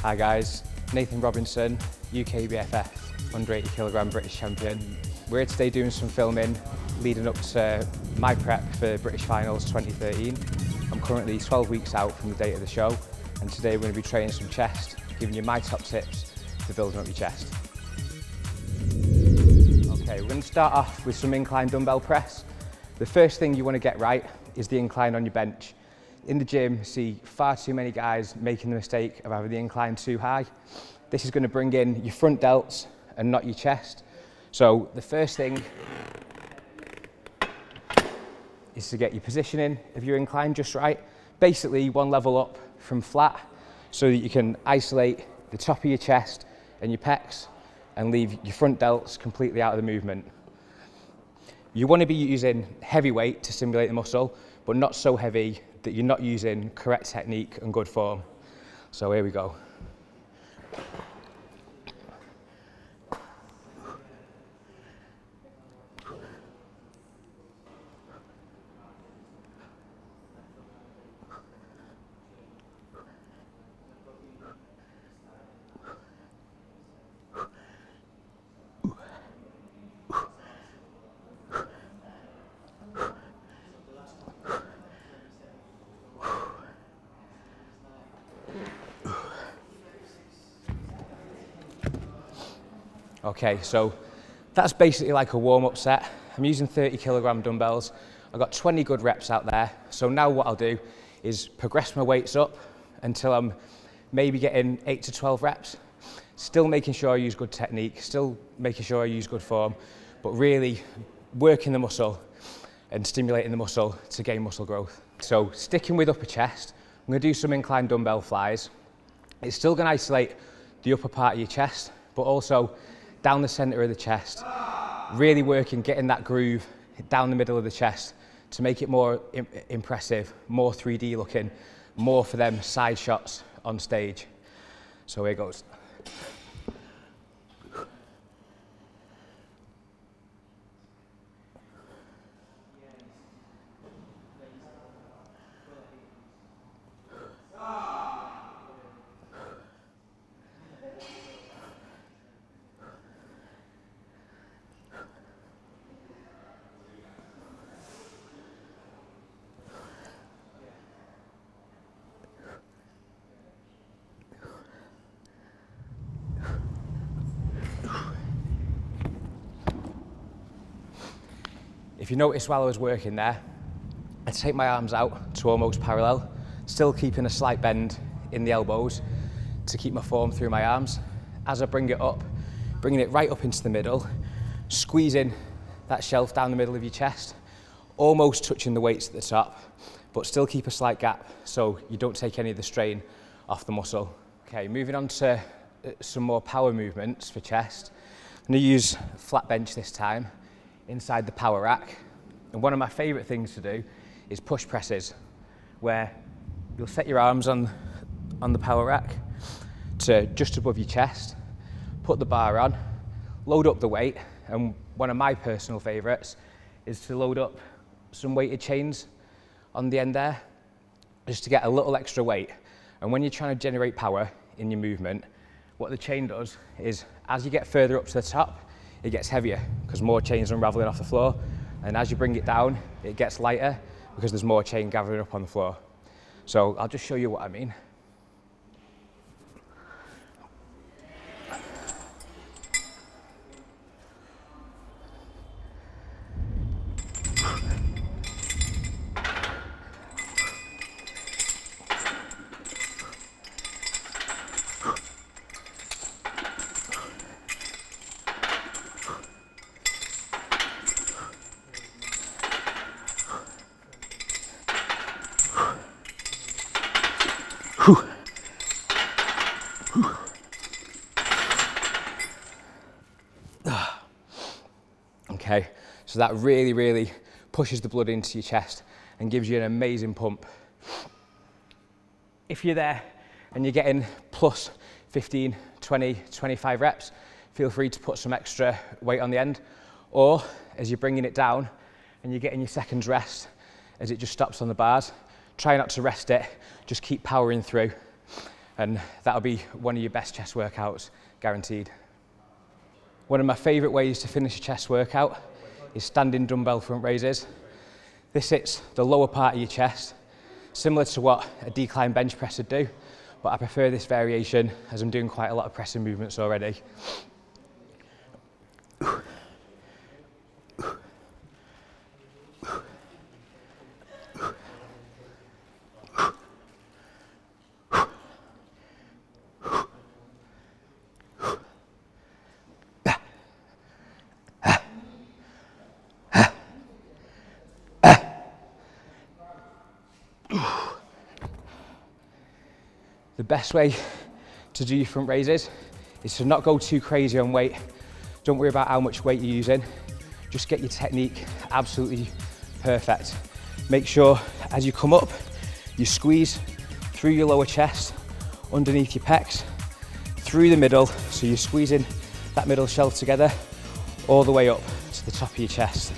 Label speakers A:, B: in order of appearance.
A: Hi guys, Nathan Robinson, UKBFF, under 80 kg British champion. We're here today doing some filming leading up to my prep for British Finals 2013. I'm currently 12 weeks out from the date of the show, and today we're going to be training some chest, giving you my top tips for building up your chest. Okay, we're going to start off with some incline dumbbell press. The first thing you want to get right is the incline on your bench. In the gym, you see far too many guys making the mistake of having the incline too high. This is going to bring in your front delts and not your chest. So the first thing is to get your positioning of your incline just right. Basically one level up from flat so that you can isolate the top of your chest and your pecs and leave your front delts completely out of the movement. You want to be using heavy weight to stimulate the muscle, but not so heavy that you're not using correct technique and good form. So here we go. Okay, so that's basically like a warm-up set. I'm using 30 kg dumbbells. I've got 20 good reps out there. So now what I'll do is progress my weights up until I'm maybe getting 8 to 12 reps. Still making sure I use good technique, still making sure I use good form, but really working the muscle and stimulating the muscle to gain muscle growth. So sticking with upper chest, I'm gonna do some incline dumbbell flies. It's still gonna isolate the upper part of your chest, but also down the center of the chest, really working, getting that groove down the middle of the chest to make it more impressive, more 3D looking, more for them side shots on stage. So here goes. If you notice while I was working there, I take my arms out to almost parallel, still keeping a slight bend in the elbows to keep my form through my arms. As I bring it up, bringing it right up into the middle, squeezing that shelf down the middle of your chest, almost touching the weights at the top, but still keep a slight gap so you don't take any of the strain off the muscle. Okay, moving on to some more power movements for chest. I'm going to use flat bench this time inside the power rack, and one of my favorite things to do is push presses, where you'll set your arms on the power rack to just above your chest, put the bar on, load up the weight, and one of my personal favorites is to load up some weighted chains on the end there, just to get a little extra weight. And when you're trying to generate power in your movement, what the chain does is, as you get further up to the top, it gets heavier because more chains are unraveling off the floor, and as you bring it down, it gets lighter because there's more chain gathering up on the floor. So I'll just show you what I mean. Okay, so that really pushes the blood into your chest and gives you an amazing pump. If you're there and you're getting plus 15, 20, 25 reps, feel free to put some extra weight on the end, or as you're bringing it down and you're getting your seconds rest as it just stops on the bars, try not to rest it, just keep powering through. And that'll be one of your best chest workouts, guaranteed. One of my favourite ways to finish a chest workout is standing dumbbell front raises. This hits the lower part of your chest, similar to what a decline bench press would do, but I prefer this variation as I'm doing quite a lot of pressing movements already. The best way to do your front raises is to not go too crazy on weight. Don't worry about how much weight you're using. Just get your technique absolutely perfect. Make sure as you come up, you squeeze through your lower chest, underneath your pecs, through the middle, so you're squeezing that middle shelf together all the way up to the top of your chest.